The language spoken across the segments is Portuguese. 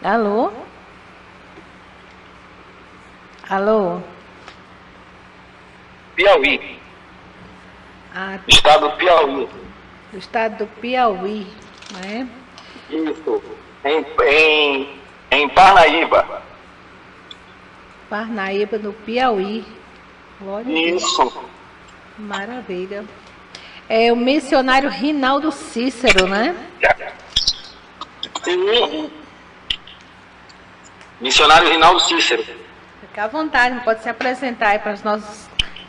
Alô? Alô? Piauí. Ah, Estado do Piauí. do estado do Piauí, né? Isso. Em Parnaíba. Parnaíba, no Piauí. Glória a Deus. Isso. Maravilha. É o missionário Rinaldo Cícero, né? Sim. Missionário Rinaldo Cícero. Fica à vontade, pode se apresentar aí para os nossos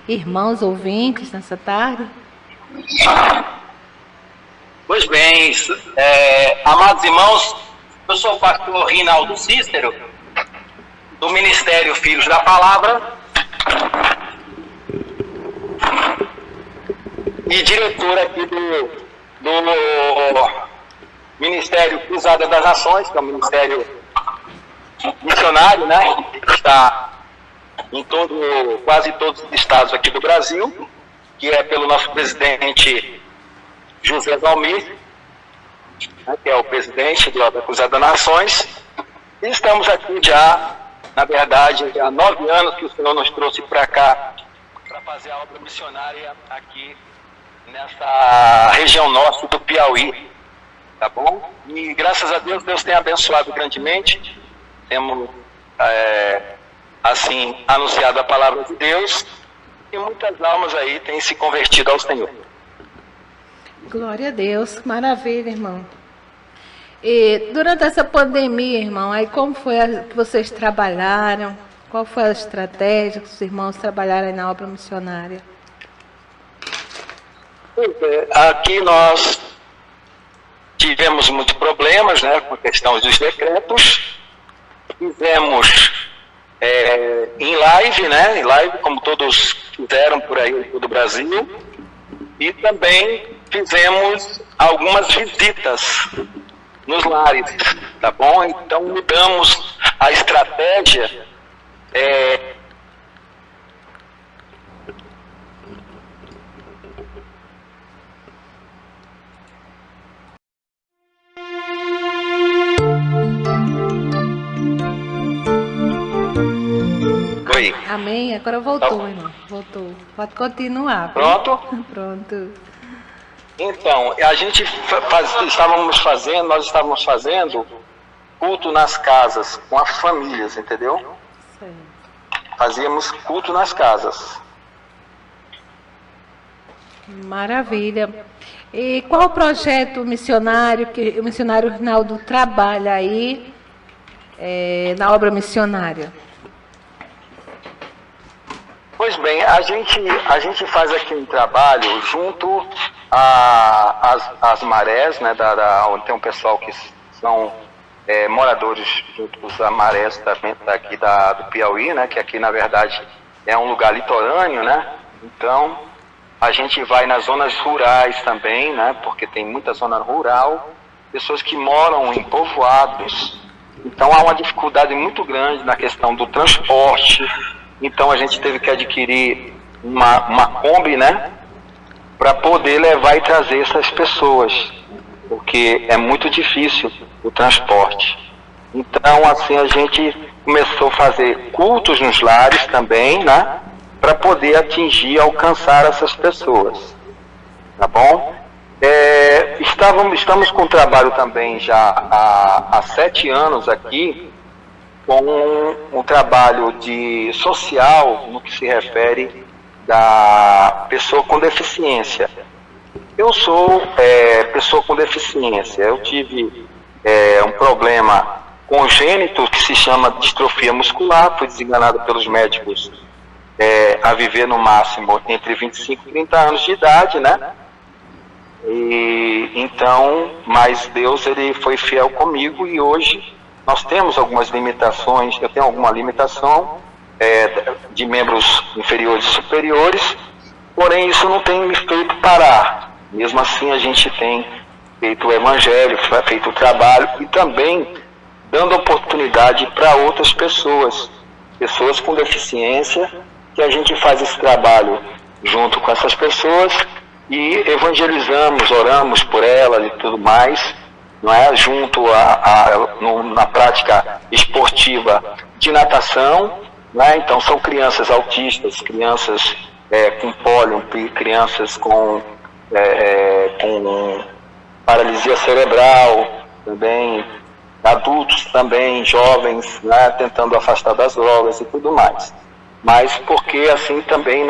irmãos ouvintes nessa tarde. Pois bem, amados irmãos, eu sou o pastor Rinaldo Cícero, do Ministério Filhos da Palavra, e diretor aqui do Ministério Cruzada das Nações, que é um ministério missionário, né? Que está em quase todos os estados aqui do Brasil, que é pelo nosso presidente José Valmir, né, que é o presidente da Cruzada das Nações. E estamos aqui já, na verdade, há 9 anos que o Senhor nos trouxe para cá para fazer a obra missionária aqui nessa região norte do Piauí, tá bom? E graças a Deus, Deus tem abençoado grandemente. Temos, assim, anunciado a palavra de Deus e muitas almas aí têm se convertido ao Senhor. Glória a Deus, maravilha, irmão. E durante essa pandemia, irmão, aí como foi que vocês trabalharam? Qual foi a estratégia que os irmãos trabalharam aí na obra missionária? Aqui nós tivemos muitos problemas, né, com a questão dos decretos. Fizemos em live, né, como todos fizeram por aí em todo o Brasil, e também fizemos algumas visitas nos lares, tá bom? Então mudamos a estratégia. Oi. Amém? Agora voltou, irmão. Voltou. Pode continuar. Pronto? Pronto. Então, a gente nós estávamos fazendo culto nas casas, com as famílias, entendeu? Sim. Fazíamos culto nas casas. Maravilha. E qual o projeto missionário que o missionário Rinaldo trabalha aí na obra missionária? Pois bem, a gente faz aqui um trabalho junto às marés, né, onde tem um pessoal que são moradores junto com os marés daqui do Piauí, né, que aqui na verdade é um lugar litorâneo, né, então a gente vai nas zonas rurais também, né, porque tem muita zona rural, pessoas que moram em povoados, então há uma dificuldade muito grande na questão do transporte. Então a gente teve que adquirir uma Kombi, né, para poder levar e trazer essas pessoas, porque é muito difícil o transporte. Então assim a gente começou a fazer cultos nos lares também, né, para poder atingir, alcançar essas pessoas, tá bom? Estamos com um trabalho também já há 7 anos aqui, com um trabalho social no que se refere da pessoa com deficiência. Eu sou pessoa com deficiência. Eu tive um problema congênito que se chama distrofia muscular. Fui desenganado pelos médicos a viver no máximo entre 25 e 30 anos de idade, né? E então, mas Deus ele foi fiel comigo e hoje nós temos algumas limitações, eu tenho alguma limitação de membros inferiores e superiores, porém isso não tem me feito parar. Mesmo assim a gente tem feito o evangelho, feito o trabalho e também dando oportunidade para outras pessoas com deficiência, que a gente faz esse trabalho junto com essas pessoas e evangelizamos, oramos por elas e tudo mais. não é? Junto na prática esportiva de natação, né? Então são crianças autistas, crianças com pólio, crianças com paralisia cerebral, também adultos também, jovens, né? Tentando afastar das drogas e tudo mais. Mas porque assim também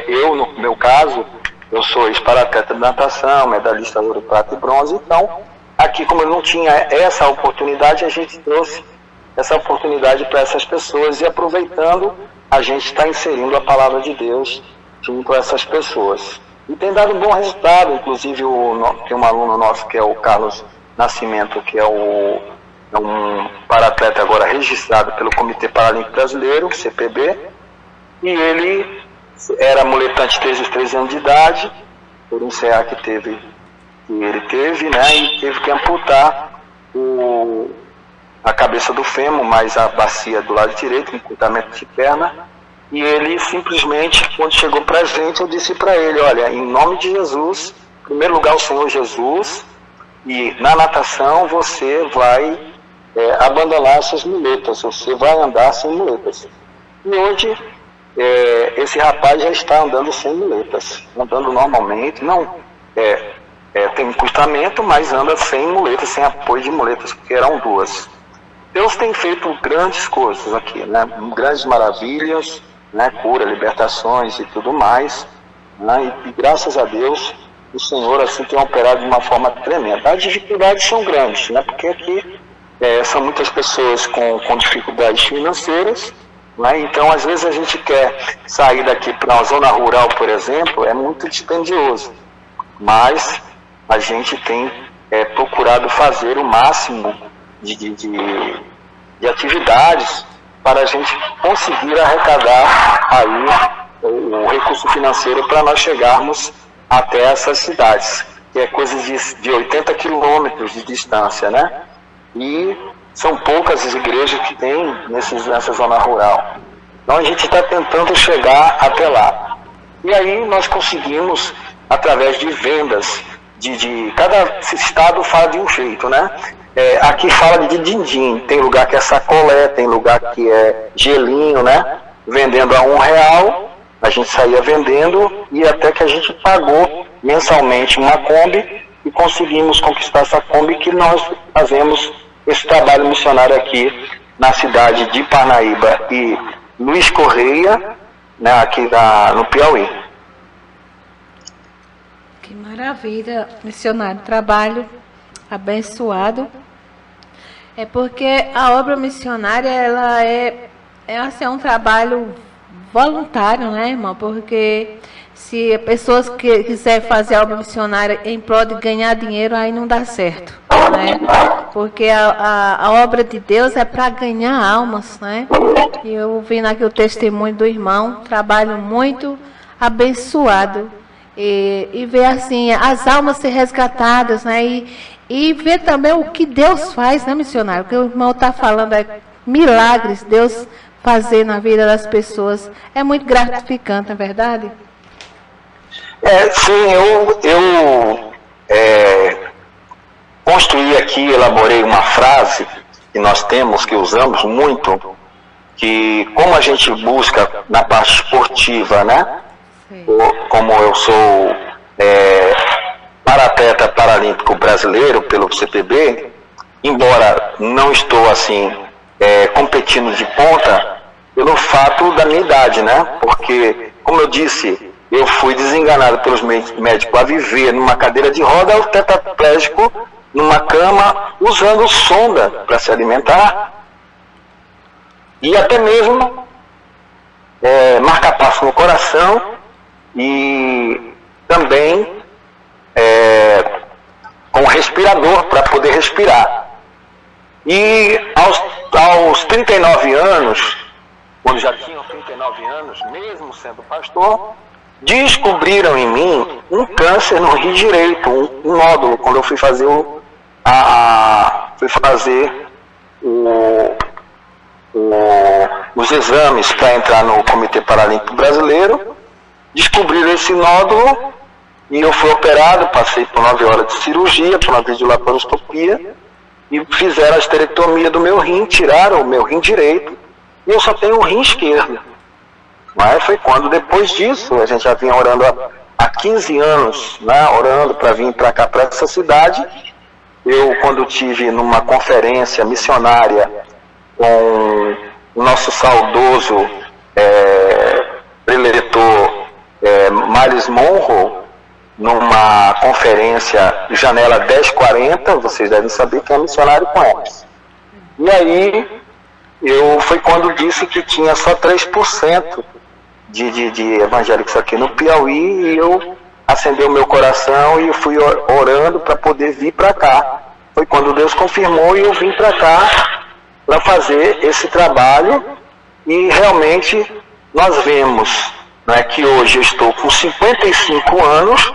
eu no meu caso, eu sou ex-paratleta de natação, medalhista ouro, prata e bronze, então aqui como eu não tinha essa oportunidade, a gente trouxe essa oportunidade para essas pessoas e aproveitando, a gente está inserindo a palavra de Deus junto a essas pessoas. E tem dado um bom resultado, inclusive tem um aluno nosso que é o Carlos Nascimento, que é um paratleta agora registrado pelo Comitê Paralímpico Brasileiro, CPB, e ele era muletante desde os 13 anos de idade, por um CA que ele teve, né, e teve que amputar a cabeça do fêmur, mais a bacia do lado direito, encurtamento de perna, e ele simplesmente, quando chegou para a gente, eu disse para ele, olha, em nome de Jesus, em primeiro lugar o Senhor Jesus, e na natação você vai abandonar essas muletas, você vai andar sem muletas. E hoje, esse rapaz já está andando sem muletas, andando normalmente, não tem encurtamento, mas anda sem muletas, sem apoio de muletas, porque eram duas. Deus tem feito grandes coisas aqui, né? Grandes maravilhas, né? Cura, libertações e tudo mais, né? E graças a Deus, o Senhor assim tem operado de uma forma tremenda. As dificuldades são grandes, né? Porque aqui são muitas pessoas com dificuldades financeiras, né? Então às vezes a gente quer sair daqui para uma zona rural, por exemplo, é muito dispendioso, mas a gente tem procurado fazer o máximo de atividades para a gente conseguir arrecadar aí o recurso financeiro para nós chegarmos até essas cidades, que é coisa de 80 quilômetros de distância, né? E são poucas as igrejas que tem nessa zona rural. Então a gente está tentando chegar até lá. E aí nós conseguimos, através de vendas, cada estado fala de um jeito, né? Aqui fala de din-din, tem lugar que é sacolé, tem lugar que é gelinho, né? Vendendo a R$1, a gente saía vendendo e até que a gente pagou mensalmente uma Kombi e conseguimos conquistar essa Kombi, que nós fazemos esse trabalho missionário aqui na cidade de Parnaíba e Luiz Correia, né, aqui no Piauí. Que maravilha, missionário, trabalho abençoado. É porque a obra missionária, ela assim, é um trabalho voluntário, né, irmão? Porque se pessoas que quiserem fazer a obra missionária em prol de ganhar dinheiro, aí não dá certo, né? Porque a obra de Deus é para ganhar almas, né? E eu ouvindo aqui o testemunho do irmão, trabalho muito abençoado. E ver assim, as almas ser resgatadas, né? E ver também o que Deus faz, né, missionário? O que o irmão está falando milagres, Deus fazer na vida das pessoas. É muito gratificante, não é verdade? Sim, eu construí aqui, elaborei uma frase que nós temos, que usamos muito, que como a gente busca na parte esportiva, né? Como eu sou paratleta paralímpico brasileiro pelo CPB, embora não estou assim competindo de ponta, pelo fato da minha idade, né? Porque, como eu disse, eu fui desenganado pelos médicos a viver numa cadeira de roda, ao tetraplégico, numa cama, usando sonda para se alimentar, e até mesmo marca-passo no coração, e também com respirador para poder respirar. E aos 39 anos, quando já tinham 39 anos, mesmo sendo pastor, descobriram em mim um câncer no rim direito, um nódulo, quando eu fui fazer os exames para entrar no Comitê Paralímpico Brasileiro. Descobriram esse nódulo e eu fui operado, passei por 9 horas de cirurgia, por uma videolaparoscopia, e fizeram a esterectomia do meu rim, tiraram o meu rim direito, e eu só tenho um rim esquerdo. Mas foi quando, depois disso, a gente já vinha orando há 15 anos, né, orando para vir para cá, para essa cidade. Eu, quando tive numa conferência missionária com o nosso saudoso preletor Miles Monroe, numa conferência Janela 1040, vocês devem saber que é missionário conhece. E aí, foi quando disse que tinha só 3% de evangélicos aqui no Piauí, e eu acendeu meu coração e fui orando para poder vir para cá. Foi quando Deus confirmou e eu vim para cá para fazer esse trabalho, e realmente nós vemos, né, que hoje eu estou com 55 anos,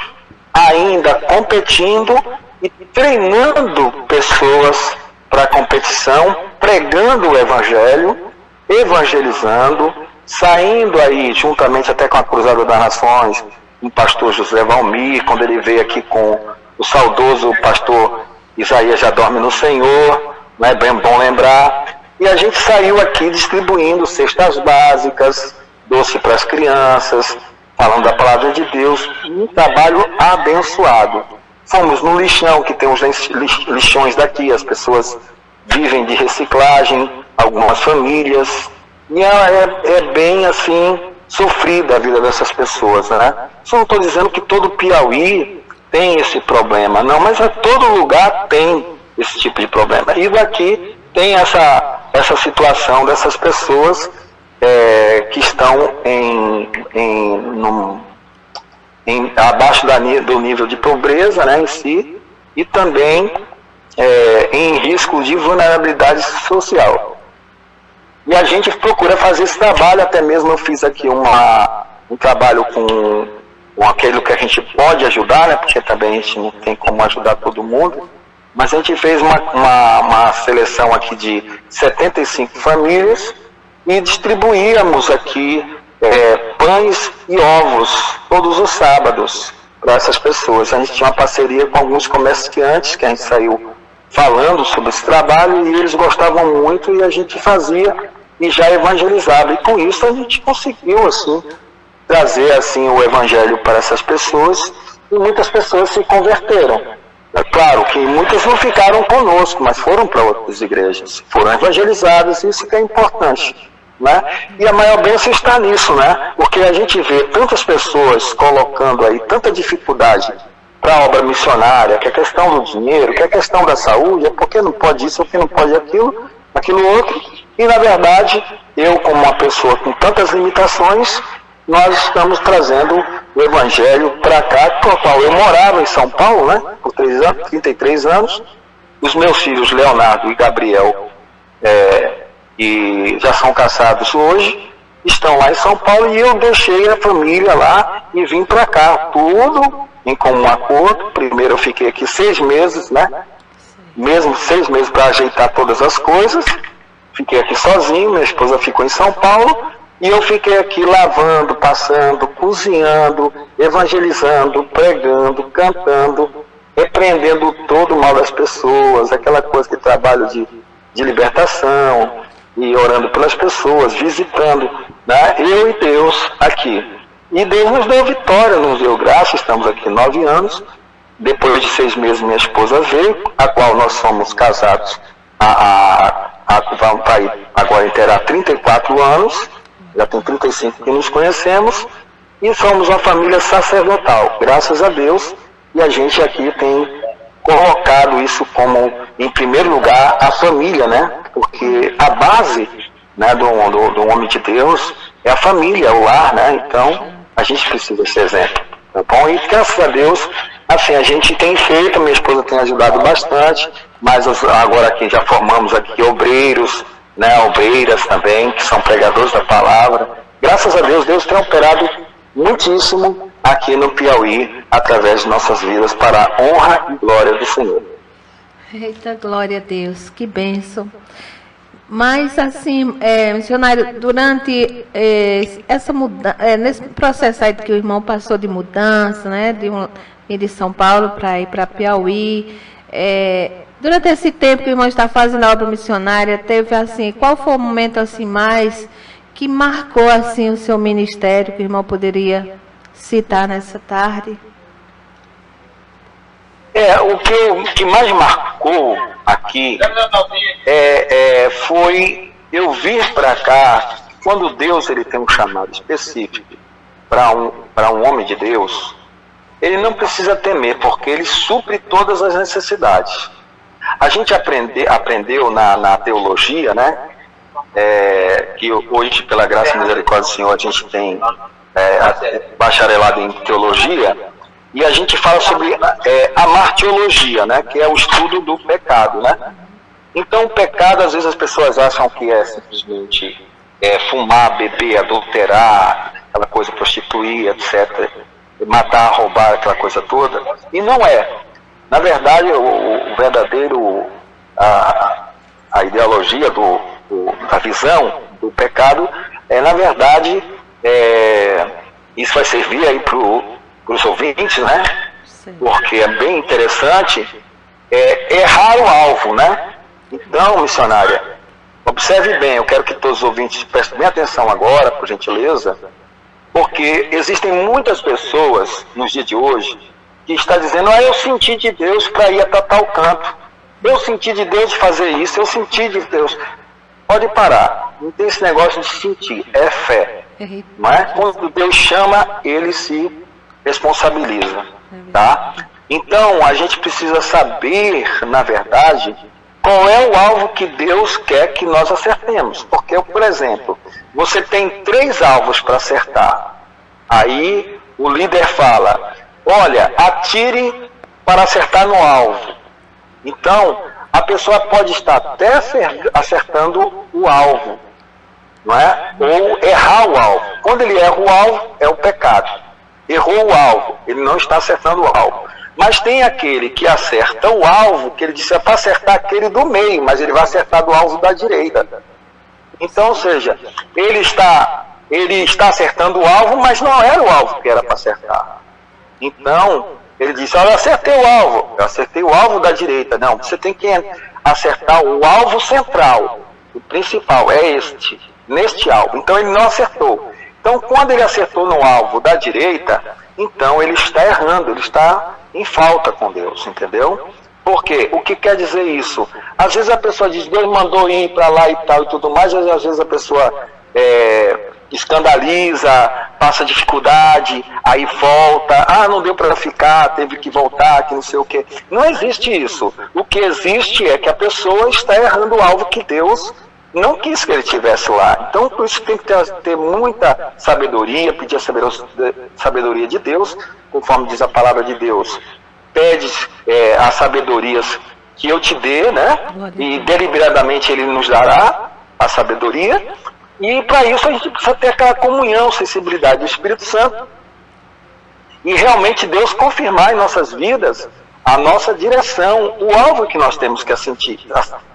ainda competindo e treinando pessoas para a competição, pregando o Evangelho, evangelizando, saindo aí, juntamente até com a Cruzada das Nações, o pastor José Valmir, quando ele veio aqui com o saudoso pastor Isaías Já Dorme no Senhor, não é bem bom lembrar, e a gente saiu aqui distribuindo cestas básicas, doce para as crianças, falando da palavra de Deus, um trabalho abençoado. Fomos no lixão, que tem os lixões daqui, as pessoas vivem de reciclagem, algumas famílias, e é bem assim, sofrida a vida dessas pessoas, né? Só não estou dizendo que todo Piauí tem esse problema, não, mas todo lugar tem esse tipo de problema. E daqui tem essa situação dessas pessoas que estão abaixo do nível de pobreza, né, em si, e também em risco de vulnerabilidade social. E a gente procura fazer esse trabalho, até mesmo eu fiz aqui um trabalho com aquele que a gente pode ajudar, né, porque também a gente não tem como ajudar todo mundo, mas a gente fez uma seleção aqui de 75 famílias e distribuíamos aqui pães e ovos todos os sábados para essas pessoas. A gente tinha uma parceria com alguns comerciantes que a gente saiu falando sobre esse trabalho e eles gostavam muito, e a gente fazia e já evangelizava, e com isso a gente conseguiu assim trazer assim o evangelho para essas pessoas, e muitas pessoas se converteram. É claro que muitas não ficaram conosco, mas foram para outras igrejas, foram evangelizadas, e isso que é importante, né? E a maior bênção está nisso, né? Porque a gente vê tantas pessoas colocando aí tanta dificuldade para a obra missionária, que é a questão do dinheiro, que é a questão da saúde, é porque não pode isso, porque não pode aquilo outro, e na verdade, eu como uma pessoa com tantas limitações, nós estamos trazendo o Evangelho para cá, por qual eu morava em São Paulo, né, por 33 anos, os meus filhos Leonardo e Gabriel, e já são casados hoje, estão lá em São Paulo, e eu deixei a família lá e vim para cá, tudo em comum acordo. Primeiro eu fiquei aqui 6 meses, né? Mesmo 6 meses para ajeitar todas as coisas. Fiquei aqui sozinho, minha esposa ficou em São Paulo, e eu fiquei aqui lavando, passando, cozinhando, evangelizando, pregando, cantando, repreendendo todo o mal das pessoas, aquela coisa que trabalho de libertação, e orando pelas pessoas, visitando, né? Eu e Deus aqui. E Deus nos deu vitória, nos deu graça, estamos aqui 9 anos. Depois de 6 meses minha esposa veio, a qual nós somos casados agora terá 34 anos, já tem 35 que nos conhecemos, e somos uma família sacerdotal, graças a Deus, e a gente aqui tem colocado isso como, em primeiro lugar, a família, né? Porque a base, né, do homem de Deus é a família, o lar, né? Então, a gente precisa desse exemplo, tá bom? E graças a Deus, assim, a gente tem feito, minha esposa tem ajudado bastante, mas agora aqui já formamos aqui obreiros, né, obreiras também, que são pregadores da palavra. Graças a Deus, Deus tem operado muitíssimo aqui no Piauí, através de nossas vidas, para a honra e glória do Senhor. Eita, glória a Deus, que bênção. Mas, assim, missionário, durante nesse processo aí que o irmão passou de mudança, né, ir de São Paulo para ir para Piauí, durante esse tempo que o irmão está fazendo a obra missionária, teve, assim, qual foi o momento, assim, mais que marcou, assim, o seu ministério, que o irmão poderia citar nessa tarde? O que mais marcou aqui foi eu vir para cá, quando Deus ele tem um chamado específico para um homem de Deus, ele não precisa temer, porque ele supre todas as necessidades. A gente aprendeu na teologia, né, que hoje, pela graça e misericórdia do Senhor, a gente tem bacharelado em teologia, e a gente fala sobre a martiologia, né, que é o estudo do pecado, né? Então, o pecado, às vezes as pessoas acham que é simplesmente fumar, beber, adulterar, aquela coisa, prostituir, etc., matar, roubar, aquela coisa toda, e não é. Na verdade, o verdadeiro, a ideologia da visão do pecado na verdade, isso vai servir aí para os ouvintes, né? Sim. Porque é bem interessante errar o alvo, né? Então, missionária, observe bem, eu quero que todos os ouvintes prestem bem atenção agora, por gentileza, porque existem muitas pessoas nos dias de hoje que estão dizendo, eu senti de Deus para ir a tal canto, eu senti de Deus de fazer isso, eu senti de Deus. Pode parar, não tem esse negócio de sentir, é fé. Não é? Quando Deus chama, ele se responsabiliza, tá? Então, a gente precisa saber, na verdade, qual é o alvo que Deus quer que nós acertemos. Porque, por exemplo, você tem 3 alvos para acertar. Aí, o líder fala, olha, atire para acertar no alvo. Então, a pessoa pode estar até acertando o alvo, não é? Ou errar o alvo. Quando ele erra o alvo, é o pecado. Errou o alvo, ele não está acertando o alvo. Mas tem aquele que acerta o alvo, que ele disse para acertar aquele do meio, mas ele vai acertar do alvo da direita. Então, ou seja, ele está acertando o alvo, mas não era o alvo que era para acertar. Então, ele disse, olha, eu acertei o alvo da direita. Não, você tem que acertar o alvo central, o principal, neste alvo. Então, ele não acertou. Então, quando ele acertou no alvo da direita, então ele está errando, ele está em falta com Deus, entendeu? Por quê? O que quer dizer isso? Às vezes a pessoa diz, Deus mandou ir para lá e tal e tudo mais, às vezes a pessoa escandaliza, passa dificuldade, aí volta, não deu para ficar, teve que voltar, que não sei o quê. Não existe isso. O que existe é que a pessoa está errando o alvo que Deus não quis que ele estivesse lá. Então, por isso tem que ter muita sabedoria, pedir a sabedoria de Deus, conforme diz a palavra de Deus. Pede as sabedorias que eu te dê, né? E deliberadamente ele nos dará a sabedoria. E para isso a gente precisa ter aquela comunhão, sensibilidade do Espírito Santo. E realmente Deus confirmar em nossas vidas a nossa direção, o alvo que nós temos que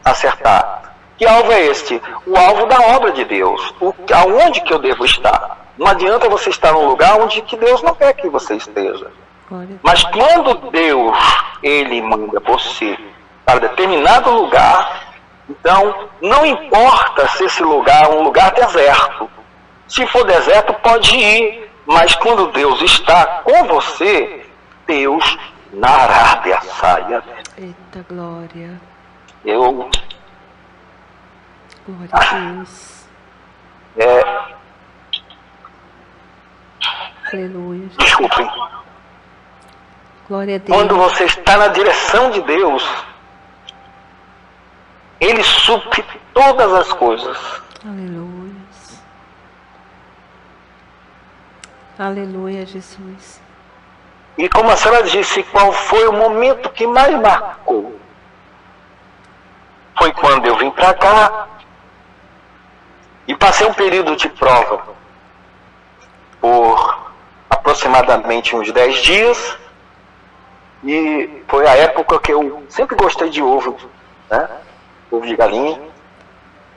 acertar. Que alvo é este? O alvo da obra de Deus. Aonde que eu devo estar? Não adianta você estar num lugar onde que Deus não quer que você esteja. Mas quando Deus, ele manda você para determinado lugar, então não importa se esse lugar é um lugar deserto. Se for deserto, pode ir. Mas quando Deus está com você, Deus na Arábia saia. Eita glória. Glória a Deus. Aleluia. Desculpem. Glória a Deus. Quando você está na direção de Deus, ele supre todas as coisas. Aleluia. Aleluia, Jesus. E como a senhora disse, qual foi o momento que mais marcou? Foi quando eu vim para cá e passei um período de prova por aproximadamente uns 10 dias. E foi a época que eu sempre gostei de ovo, né? Ovo de galinha.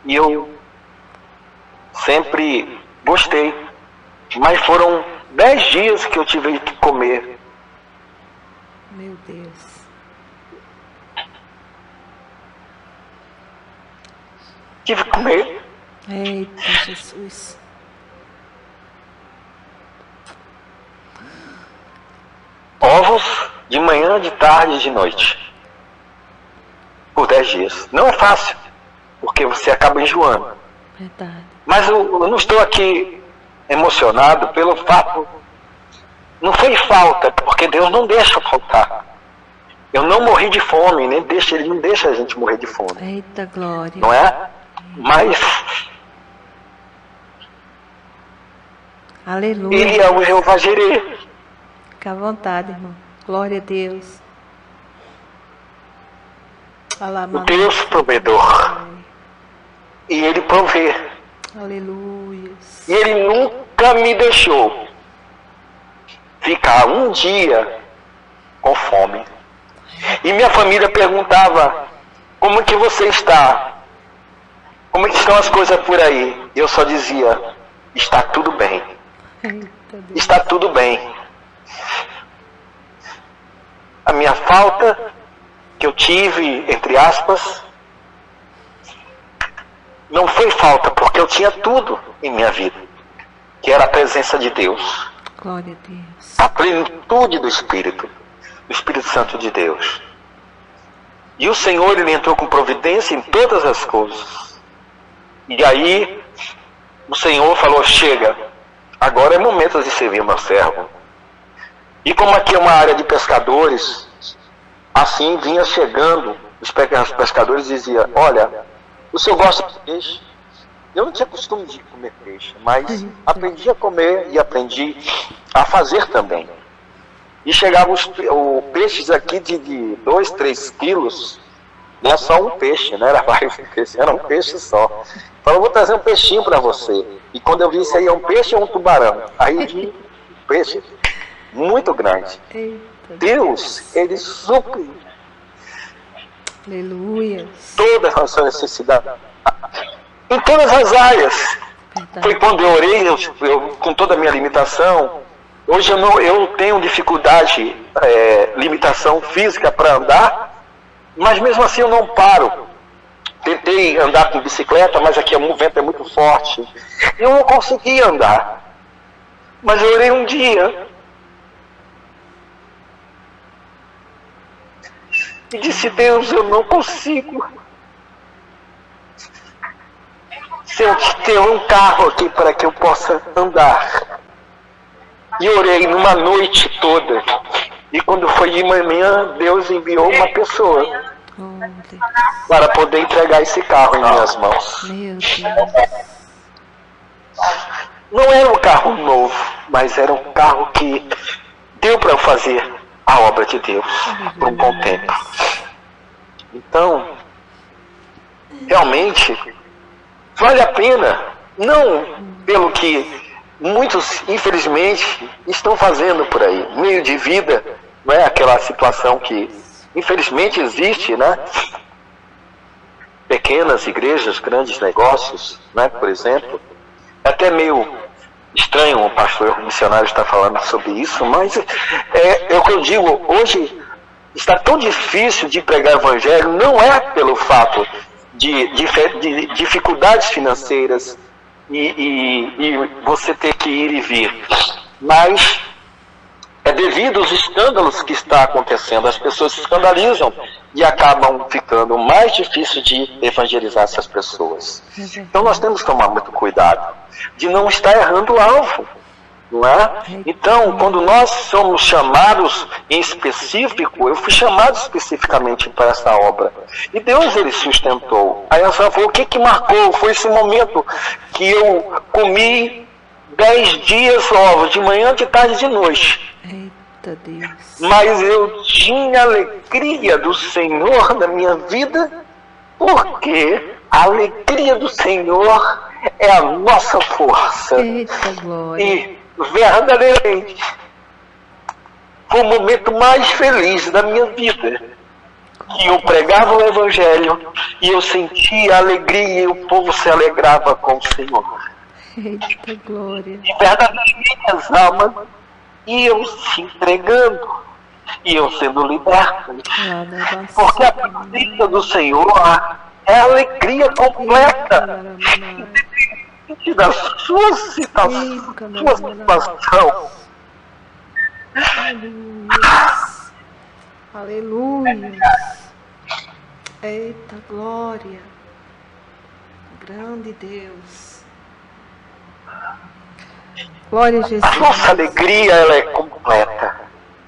E eu sempre gostei. Mas foram 10 dias que eu tive que comer. Meu Deus. Tive que comer. Eita, Jesus. Ovos de manhã, de tarde e de noite. Por 10 dias. Não é fácil, porque você acaba enjoando. Verdade. Mas eu não estou aqui emocionado pelo fato. Não foi falta, porque Deus não deixa faltar. Eu não morri de fome, nem deixa, Ele não deixa a gente morrer de fome. Eita glória. Não é? Mas Aleluia. Ele é o Jeová Jireh. Fica à vontade, irmão. Glória a Deus. O Deus provedor. E Ele provê. Aleluia. E Ele nunca me deixou ficar um dia com fome. E minha família perguntava: como que você está? Como é que estão as coisas por aí? E eu só dizia: está tudo bem. Está tudo bem. A minha falta que eu tive, entre aspas, não foi falta, porque eu tinha tudo em minha vida, que era a presença de Deus. Glória a Deus. A plenitude do Espírito Santo de Deus. E o Senhor, Ele entrou com providência em todas as coisas. E aí, o Senhor falou: chega, agora é momento de servir meu servo. E como aqui é uma área de pescadores, assim vinha chegando, os pescadores diziam: olha, o senhor gosta de peixe? Eu não tinha costume de comer peixe, mas aprendi a comer e aprendi a fazer também. E chegavam os peixes aqui de 2, 3 quilos, não é só um peixe, não era vários peixes, era um peixe só. Falou: vou trazer um peixinho para você. E quando eu vi isso aí, é um peixe ou um tubarão? Aí vi um peixe muito grande. Eita. Deus, Ele supre Aleluia. toda a sua necessidade. Em todas as áreas. Verdade. Foi quando eu orei, eu, com toda a minha limitação. Hoje eu tenho dificuldade, limitação física para andar, mas mesmo assim eu não paro. Tentei andar com bicicleta, mas aqui o vento é muito forte. Eu não consegui andar. Mas eu orei um dia e disse: Deus, eu não consigo. Se eu ter um carro aqui para que eu possa andar. E orei numa noite toda. E quando foi de manhã, Deus enviou uma pessoa para poder entregar esse carro em minhas mãos. Meu Deus. Não era um carro novo, mas era um carro que deu para eu fazer a obra de Deus por um bom tempo. Então, realmente, vale a pena, não pelo que muitos, infelizmente, estão fazendo por aí. Meio de vida, não é aquela situação que, infelizmente, existe, né? Pequenas igrejas, grandes negócios, né? Por exemplo. É até meio estranho o pastor missionário estar falando sobre isso, mas é o que eu digo, hoje está tão difícil de pregar o evangelho, não é pelo fato de dificuldades financeiras e você ter que ir e vir, mas é devido aos escândalos que está acontecendo. As pessoas se escandalizam e acabam ficando mais difícil de evangelizar essas pessoas. Então nós temos que tomar muito cuidado de não estar errando o alvo, não é? Então, quando nós somos chamados em específico, eu fui chamado especificamente para essa obra. E Deus, Ele sustentou. Aí a senhora falou: o que marcou? Foi esse momento que eu comi 10 dias ovos, de manhã, de tarde e de noite. Eita Deus. Mas eu tinha alegria do Senhor na minha vida, porque a alegria do Senhor é a nossa força. Eita glória. E verdadeiramente foi o momento mais feliz da minha vida. que eu pregava o Evangelho e eu sentia alegria e o povo se alegrava com o Senhor. Eita glória. E verdadeiramente as almas iam se entregando, iam sendo libertas. Porque a presença do Senhor é a alegria completa, independente da sua situação. Aleluia. Eita glória. Grande Deus. Glória a Jesus. A nossa alegria, ela é completa.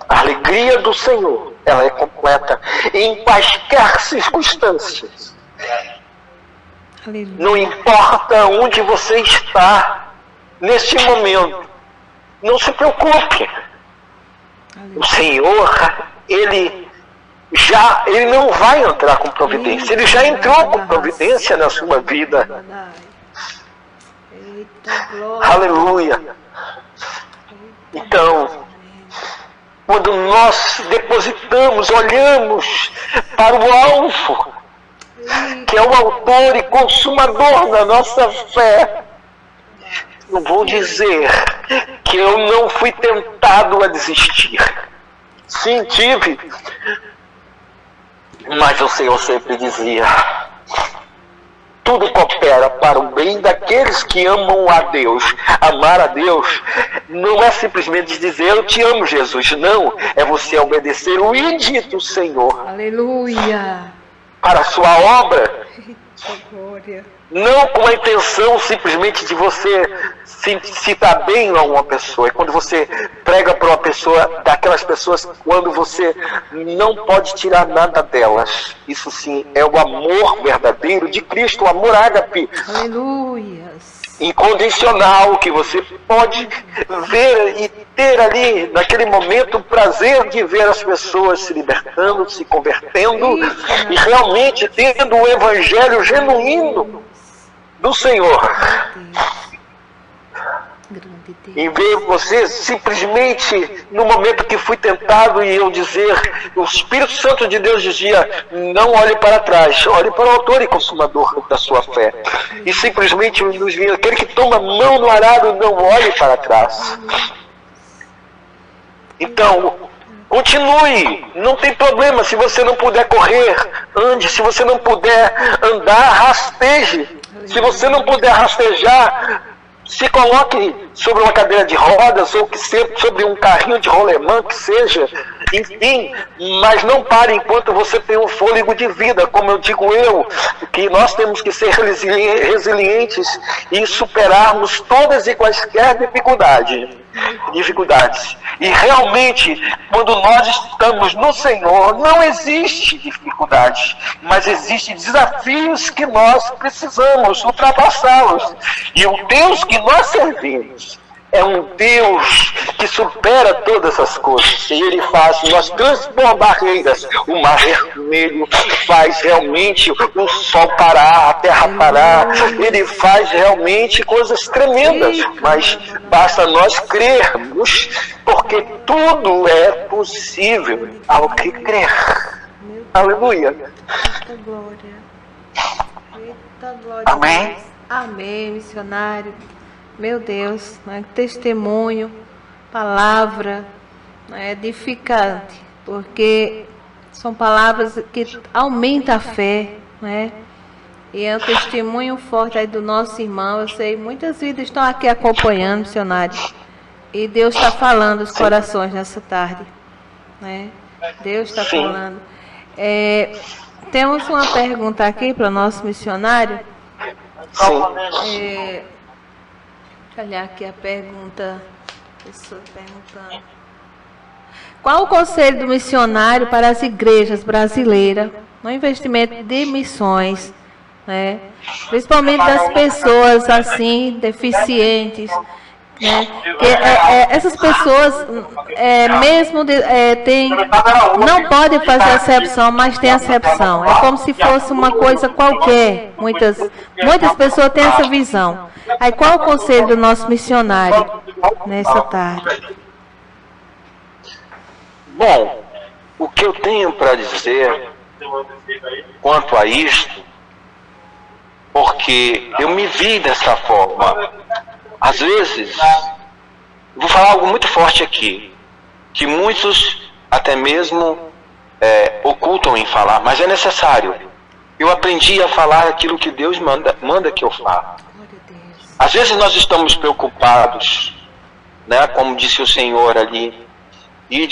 A alegria do Senhor, ela é completa em quaisquer circunstâncias. Aleluia. Não importa onde você está neste momento, não se preocupe. Aleluia. O Senhor, Ele não vai entrar com providência. Ele já entrou com providência na sua vida. Eita glória. Aleluia. Então, quando nós depositamos, olhamos para o alvo, que é o autor e consumador da nossa fé, eu vou dizer que eu não fui tentado a desistir. Sim, tive. Mas o Senhor sempre dizia: tudo coopera para o bem daqueles que amam a Deus. Amar a Deus não é simplesmente dizer eu te amo, Jesus. Não, é você obedecer o ide do Senhor. Aleluia. Para a sua obra. Eita glória. Não com a intenção simplesmente de você se dar bem a uma pessoa. É quando você prega para uma pessoa, daquelas pessoas, quando você não pode tirar nada delas. Isso sim é o amor verdadeiro de Cristo, o amor ágape. Aleluia. Incondicional, que você pode ver e ter ali, naquele momento, o prazer de ver as pessoas se libertando, se convertendo e realmente tendo o evangelho genuíno do Senhor. Em ver você simplesmente, no momento que fui tentado e eu dizer, o Espírito Santo de Deus dizia: não olhe para trás, olhe para o autor e consumador da sua fé. E simplesmente nos vinha: aquele que toma mão no arado, não olhe para trás. Então, continue, não tem problema. Se você não puder correr, ande. Se você não puder andar, rasteje. Se você não puder rastejar, se coloque sobre uma cadeira de rodas ou que sobre um carrinho de rolemã, que seja, enfim, mas não pare enquanto você tem um fôlego de vida. Como eu digo que nós temos que ser resilientes e superarmos todas e quaisquer dificuldades. E realmente, quando nós estamos no Senhor, não existe dificuldade, mas existem desafios que nós precisamos ultrapassá-los. E o Deus que nós servimos é um Deus que supera todas as coisas. E Ele faz nós transpor barreiras. O mar vermelho faz realmente o sol parar, a terra parar. Ele faz realmente coisas tremendas. Mas basta nós crermos, porque tudo é possível ao que crer. Aleluia. Eita glória. Eita glória. Amém. Amém, missionário. Meu Deus, né? Testemunho, palavra, né? Edificante, porque são palavras que aumentam a fé, né? E é um testemunho forte aí do nosso irmão. Eu sei, muitas vidas estão aqui acompanhando, missionário, e Deus está falando os corações nessa tarde, né? Deus está falando. Temos uma pergunta aqui para o nosso missionário. Deixa eu olhar aqui a pergunta. Pessoa perguntando: qual o conselho do missionário para as igrejas brasileiras no investimento de missões, né? Principalmente das pessoas assim, deficientes, né? Essas pessoas não podem fazer acepção, mas tem acepção. É como se fosse uma coisa qualquer. Muitas pessoas têm essa visão. Aí qual o conselho do nosso missionário nessa tarde? Bom, o que eu tenho para dizer quanto a isto, porque eu me vi dessa forma. Às vezes, vou falar algo muito forte aqui, que muitos até mesmo ocultam em falar, mas é necessário. Eu aprendi a falar aquilo que Deus manda que eu fale. Às vezes nós estamos preocupados, né, como disse o Senhor ali, e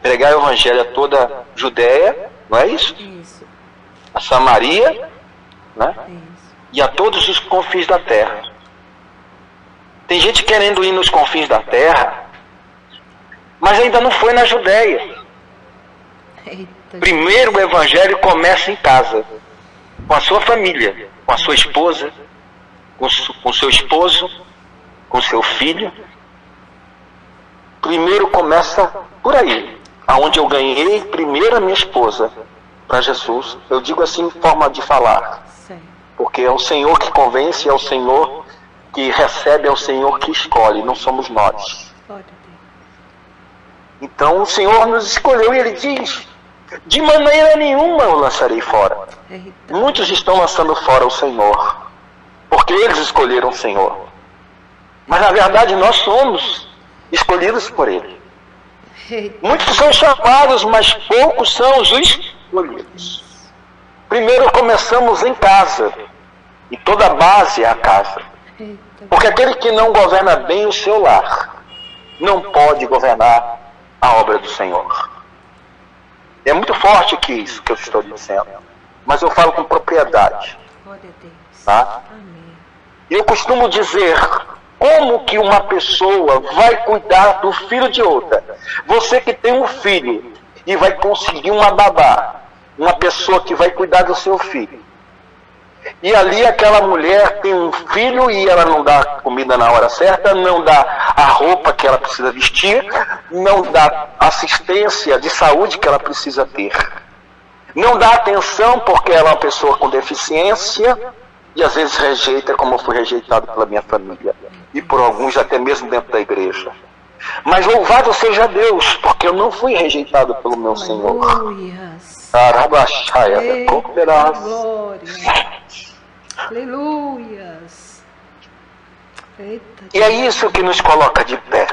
pregar o evangelho a toda a Judéia, não é isso? Isso. A Samaria, né? Isso. E a todos os confins da terra. Tem gente querendo ir nos confins da terra, mas ainda não foi na Judéia. Eita. Primeiro o evangelho começa em casa, com a sua família, com a sua esposa, com seu esposo, com seu filho. Primeiro começa por aí, aonde eu ganhei primeiro a minha esposa para Jesus. Eu digo assim em forma de falar, porque é o Senhor que convence, é o Senhor que recebe, é o Senhor que escolhe, não somos nós. Então o Senhor nos escolheu e Ele diz: de maneira nenhuma eu lançarei fora. Muitos estão lançando fora o Senhor, porque eles escolheram o Senhor. Mas na verdade nós somos escolhidos por Ele. Muitos são chamados, mas poucos são os escolhidos. Primeiro começamos em casa, e toda a base é a casa. Porque aquele que não governa bem o seu lar, não pode governar a obra do Senhor. É muito forte que isso que eu estou dizendo, mas eu falo com propriedade. Tá? E eu costumo dizer: como que uma pessoa vai cuidar do filho de outra? Você que tem um filho e vai conseguir uma babá, uma pessoa que vai cuidar do seu filho. E ali aquela mulher tem um filho e ela não dá comida na hora certa, não dá a roupa que ela precisa vestir, não dá assistência de saúde que ela precisa ter. Não dá atenção porque ela é uma pessoa com deficiência e às vezes rejeita, como eu fui rejeitado pela minha família. E por alguns até mesmo dentro da igreja. Mas louvado seja Deus, porque eu não fui rejeitado pelo meu Senhor. Aleluias. E é isso que nos coloca de pé.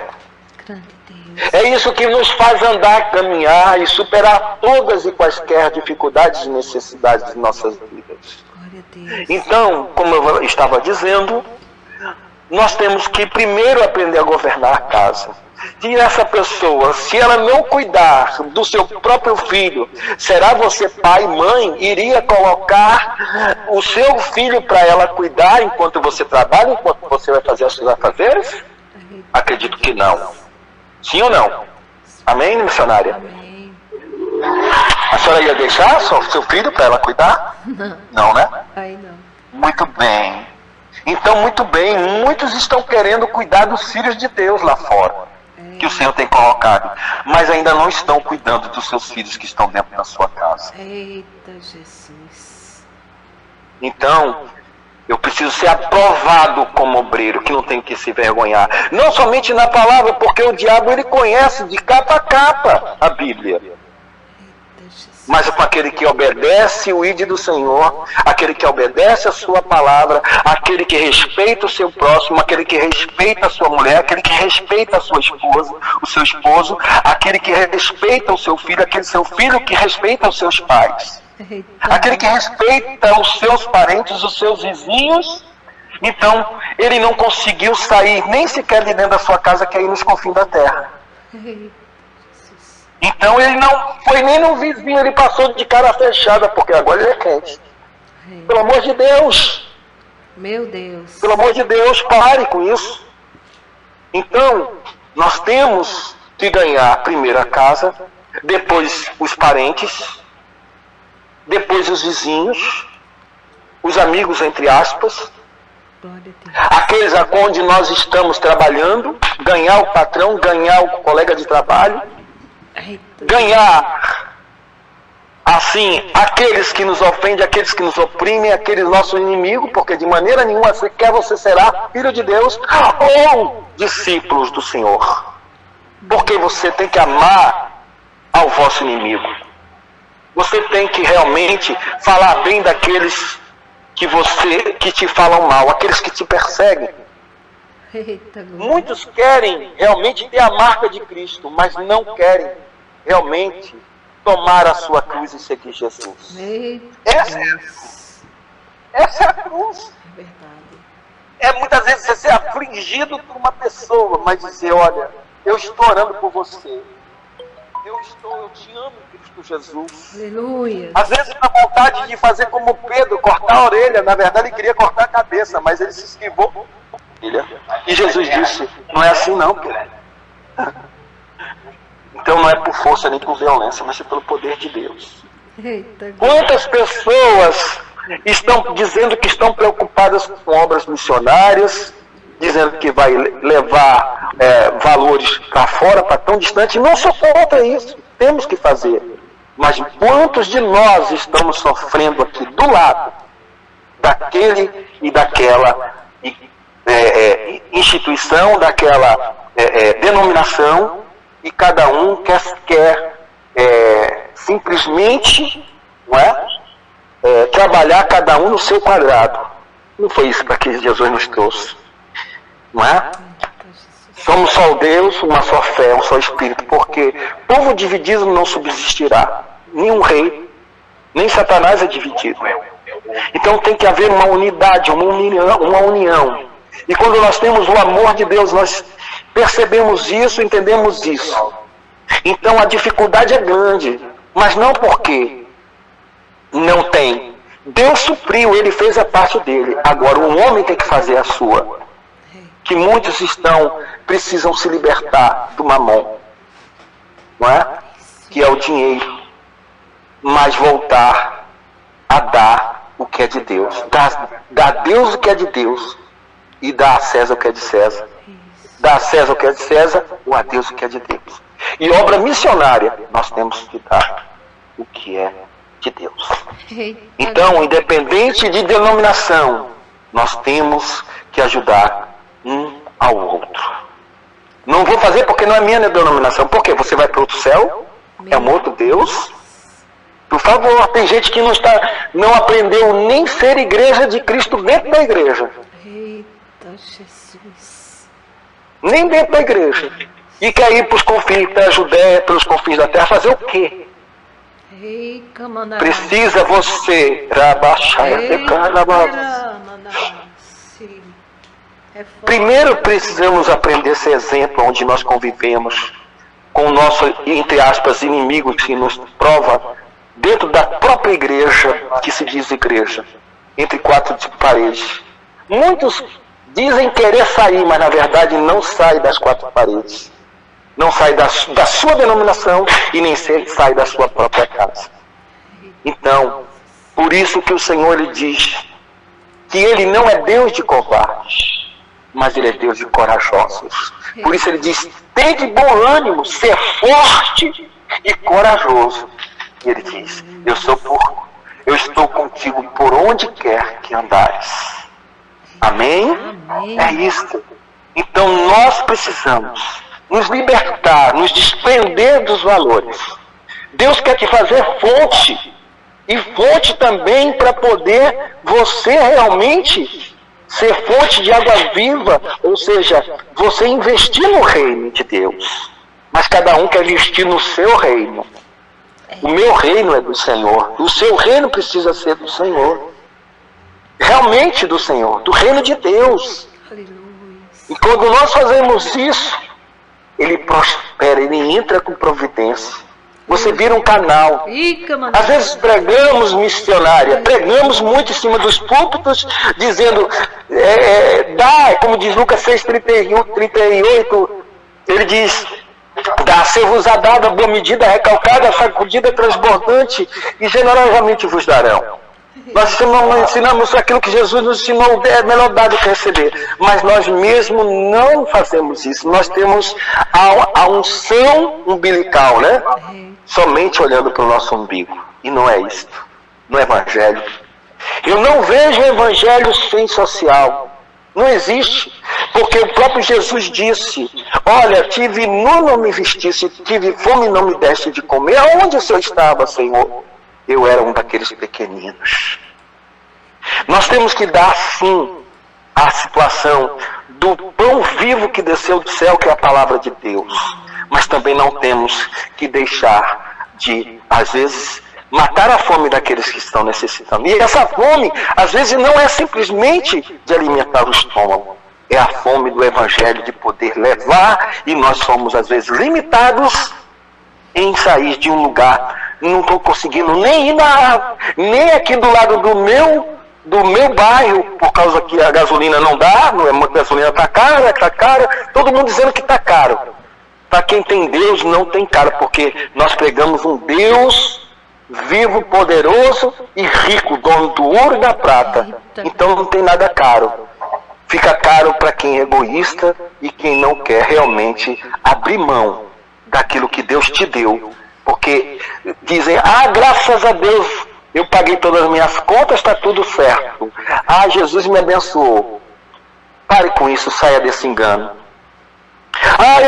É isso que nos faz andar, caminhar e superar todas e quaisquer dificuldades e necessidades de nossas vidas. Então, como eu estava dizendo, nós temos que primeiro aprender a governar a casa. E essa pessoa, se ela não cuidar do seu próprio filho, será você, pai, mãe, iria colocar o seu filho para ela cuidar enquanto você trabalha, enquanto você vai fazer os seus afazeres? Acredito que não. Sim ou não? Amém, missionária? Amém. A senhora ia deixar seu filho para ela cuidar? Não. Não, né? Aí não. Muito bem. Então, muito bem, muitos estão querendo cuidar dos filhos de Deus lá fora, que o Senhor tem colocado, mas ainda não estão cuidando dos seus filhos que estão dentro da sua casa. Eita Jesus. Então, eu preciso ser aprovado como obreiro, que não tem que se vergonhar. Não somente na palavra, porque o diabo ele conhece de capa a capa a Bíblia. Mas para aquele que obedece o ID do Senhor, aquele que obedece a sua palavra, aquele que respeita o seu próximo, aquele que respeita a sua mulher, aquele que respeita a sua esposa, o seu esposo, aquele que respeita o seu filho, aquele seu filho que respeita os seus pais, aquele que respeita os seus parentes, os seus vizinhos. Então, ele não conseguiu sair nem sequer de dentro da sua casa, que é ir nos confins da terra. Então ele não foi nem no vizinho, ele passou de cara fechada, porque agora ele é crente. Pelo amor de Deus. Meu Deus. Pelo amor de Deus, pare com isso. Então, nós temos que ganhar primeiro a casa, depois os parentes, depois os vizinhos, os amigos, entre aspas, aqueles onde nós estamos trabalhando, ganhar o patrão, ganhar o colega de trabalho, ganhar, assim, aqueles que nos ofendem, aqueles que nos oprimem, aqueles nossos inimigos, porque de maneira nenhuma quer você será filho de Deus ou discípulos do Senhor. Porque você tem que amar ao vosso inimigo. Você tem que realmente falar bem daqueles que te falam mal, aqueles que te perseguem. Muitos querem realmente ter a marca de Cristo, mas não querem realmente tomar a sua cruz e seguir Jesus. Essa é a cruz. É verdade. É muitas vezes você ser afligido por uma pessoa, mas dizer, olha, eu estou orando por você. Eu te amo, Cristo Jesus. Aleluia. Às vezes dá vontade de fazer como Pedro, cortar a orelha. Na verdade ele queria cortar a cabeça, mas ele se esquivou. E Jesus disse, não é assim não, Pedro. Então não é por força nem por violência, mas é pelo poder de Deus. Quantas pessoas estão dizendo que estão preocupadas com obras missionárias, dizendo que vai levar valores para fora, para tão distante. Não sou contra isso, temos que fazer. Mas quantos de nós estamos sofrendo aqui do lado daquele e daquela instituição, daquela denominação, e cada um quer simplesmente, não é? Trabalhar cada um no seu quadrado. Não foi isso para que Jesus nos trouxe. Não é? Somos só Deus, uma só fé, um só Espírito, porque povo dividido não subsistirá. Nenhum rei, nem Satanás é dividido. Então tem que haver uma unidade, uma união. E quando nós temos o amor de Deus, nós percebemos isso, entendemos isso. Então a dificuldade é grande, mas não porque não tem. Deus supriu, Ele fez a parte dele. Agora o homem tem que fazer a sua. Que muitos precisam se libertar do mamon, não é? Que é o dinheiro, mas voltar a dar o que é de Deus. Dar a Deus o que é de Deus e dar a César o que é de César. Dar a César o que é de César ou a Deus o que é de Deus. E obra missionária, nós temos que dar o que é de Deus. Então, independente de denominação, nós temos que ajudar um ao outro. Não vou fazer porque não é minha denominação. Por quê? Você vai para outro céu? É um outro Deus? Por favor, tem gente que não aprendeu nem ser igreja de Cristo dentro da igreja. Eita, Jesus. Nem dentro da igreja. E quer ir para os confins da Judéia, pelos confins da terra, fazer o quê? Precisa você primeiro precisamos aprender esse exemplo onde nós convivemos com o nosso, entre aspas, inimigo que nos prova dentro da própria igreja, que se diz igreja, entre quatro paredes. Muitos dizem querer sair, mas na verdade não sai das quatro paredes. Não sai da sua denominação e nem sai da sua própria casa. Então, por isso que o Senhor lhe diz que Ele não é Deus de covardes, mas Ele é Deus de corajosos. Por isso Ele diz, tem de bom ânimo, ser forte e corajoso. E Ele diz, eu estou contigo por onde quer que andares. Amém? É isso. Então nós precisamos nos libertar, nos desprender dos valores. Deus quer te fazer fonte, e fonte também para poder você realmente ser fonte de água viva, ou seja, você investir no reino de Deus. Mas cada um quer investir no seu reino. O meu reino é do Senhor, o seu reino precisa ser do Senhor. Realmente do Senhor, do reino de Deus. E quando nós fazemos isso, Ele prospera, Ele entra com providência. Você vira um canal. Às vezes pregamos missionária, pregamos muito em cima dos púlpitos, dizendo, como diz Lucas 6:38, ele diz, ser-vos-á dado a boa medida, recalcada, sacudida, transbordante, e generosamente vos darão. Nós ensinamos aquilo que Jesus nos ensinou, é melhor dar do que receber. Mas nós mesmos não fazemos isso. Nós temos a unção umbilical, né? Somente olhando para o nosso umbigo. E não é isso. No Evangelho. Eu não vejo o Evangelho sem social. Não existe. Porque o próprio Jesus disse, olha, tive nu, não me vestisse, tive fome, não me deste de comer. Aonde o Senhor estava, Senhor? eu era um daqueles pequeninos. Nós temos que dar, sim, a situação do pão vivo que desceu do céu, que é a palavra de Deus. Mas também não temos que deixar de, às vezes, matar a fome daqueles que estão necessitando. E essa fome, às vezes, não é simplesmente de alimentar o estômago. É a fome do Evangelho de poder levar, e nós somos, às vezes, limitados em sair de um lugar. Não estou conseguindo nem ir nem aqui do lado do meu bairro, por causa que a gasolina não dá, a gasolina está cara, todo mundo dizendo que está caro. Para quem tem Deus, não tem caro, porque nós pregamos um Deus vivo, poderoso e rico, dono do ouro e da prata. Então não tem nada caro. Fica caro para quem é egoísta e quem não quer realmente abrir mão daquilo que Deus te deu. Porque dizem, graças a Deus, eu paguei todas as minhas contas, está tudo certo. Jesus me abençoou. Pare com isso, saia desse engano.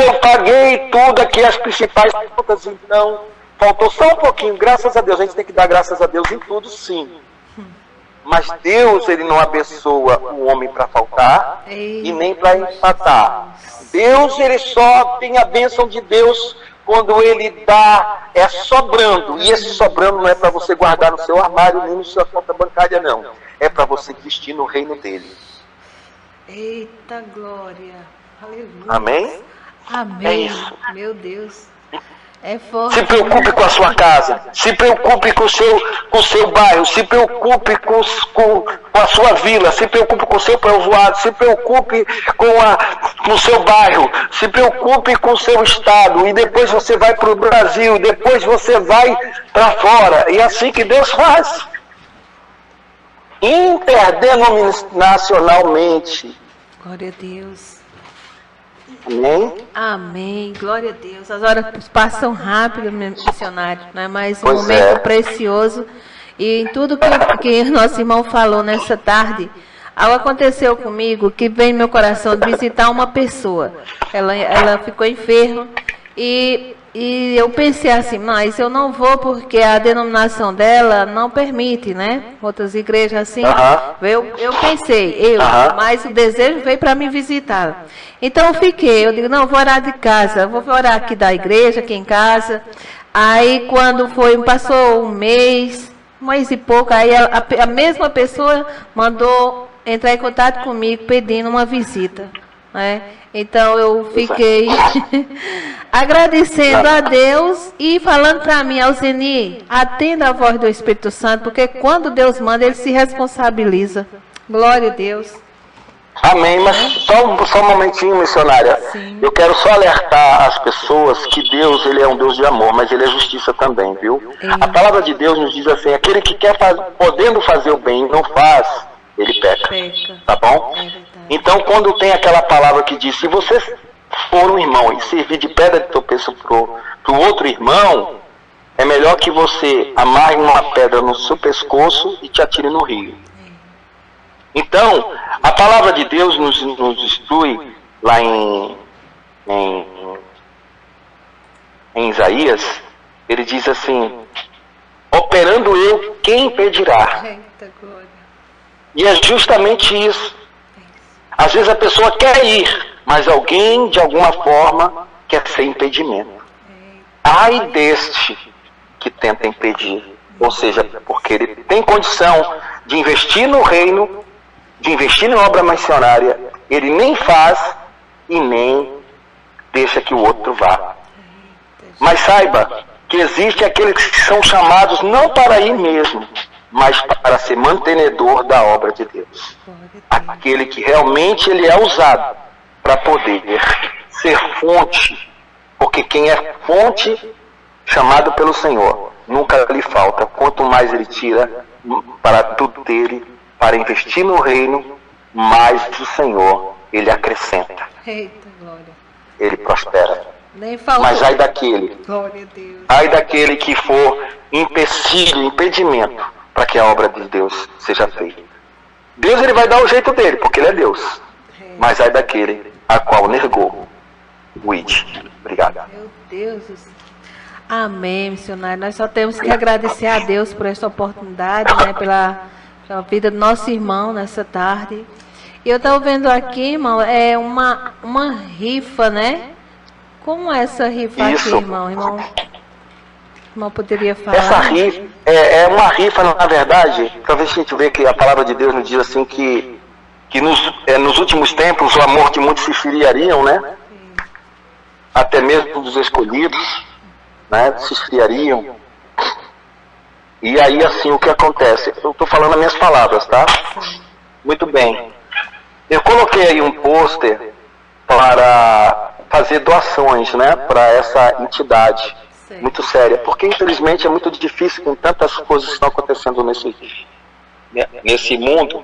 Eu paguei tudo aqui, as principais contas, então faltou só um pouquinho. Graças a Deus, a gente tem que dar graças a Deus em tudo, sim. Mas Deus, Ele não abençoa o homem para faltar e nem para empatar. Deus, Ele só tem a bênção de Deus quando Ele dá, sobrando. E esse sobrando não é para você guardar no seu armário, nem na sua conta bancária, não. É para você investir no reino dEle. Eita glória! Aleluia! Amém? Amém! É isso. Meu Deus! É forte. Se preocupe com a sua casa, se preocupe com o seu bairro, se preocupe com a sua vila, se preocupe com o seu povoado, se preocupe com o seu bairro, se preocupe com o seu estado, e depois você vai para o Brasil, depois você vai para fora. E é assim que Deus faz. Interdenominacionalmente. Glória a Deus. Amém? Amém. Glória a Deus. As horas passam rápido, meu missionário, né? Mas um momento precioso. E em tudo que nosso irmão falou nessa tarde, algo aconteceu comigo que veio no meu coração de visitar uma pessoa. Ela ficou enferma e eu pensei assim, mas eu não vou porque a denominação dela não permite, né? Outras igrejas assim. Eu pensei, mas o desejo veio para me visitar. Então eu fiquei, eu digo, não, vou orar de casa, vou orar aqui da igreja, aqui em casa. Aí quando passou um mês e pouco, aí a mesma pessoa mandou entrar em contato comigo pedindo uma visita, né? Então eu fiquei agradecendo a Deus e falando para mim, Alzeni, atenda a voz do Espírito Santo, porque quando Deus manda, Ele se responsabiliza. Glória a Deus. Amém, mas só um momentinho, missionária. Sim. Eu quero só alertar as pessoas que Deus, Ele é um Deus de amor, mas Ele é justiça também, viu? A palavra de Deus nos diz assim, aquele que quer podendo fazer o bem e não faz, ele peca. Tá bom? Então, quando tem aquela palavra que diz, se você for um irmão e servir de pedra de tropeço pro outro irmão, é melhor que você amarre uma pedra no seu pescoço e te atire no rio. Então, a palavra de Deus nos instrui lá em Isaías, ele diz assim, operando eu, quem impedirá? Eita, glória. E é justamente isso. Às vezes a pessoa quer ir, mas alguém, de alguma forma, quer ser impedimento. Ai deste que tenta impedir. Ou seja, porque ele tem condição de investir no reino, de investir em obra missionária, ele nem faz e nem deixa que o outro vá. Mas saiba que existe aqueles que são chamados não para ir mesmo, mas para ser mantenedor da obra de Deus. Aquele que realmente ele é usado para poder ser fonte, porque quem é fonte, chamado pelo Senhor, nunca lhe falta. Quanto mais ele tira para tudo dele, para investir no reino, mais o Senhor ele acrescenta. Eita, glória. Ele prospera. Nem faltou. Mas ai daquele, Glória a Deus. ai daquele que for empecilho, impedimento para que a obra de Deus seja feita. Deus ele vai dar o jeito dele, porque ele é Deus. Mas ai daquele a qual negou o id. Obrigado. Meu Deus do céu. Amém, missionário. Nós só temos que agradecer a Deus por essa oportunidade, né, pela vida do nosso irmão nessa tarde. E eu estava vendo aqui, irmão, é uma rifa, né? Como é essa rifa aqui, irmão? Irmão poderia falar? Essa rifa é uma rifa, na verdade, talvez a gente vê que a palavra de Deus nos diz assim que nos últimos tempos o amor de muitos se esfriariam, né? Sim. Até mesmo dos escolhidos, né? Se esfriariam. E aí, assim, o que acontece? Eu estou falando as minhas palavras, tá? Sim. Muito bem. Eu coloquei aí um pôster para fazer doações, né? Para essa entidade. Sim. Muito séria, porque infelizmente é muito difícil com tantas coisas que estão acontecendo nesse mundo,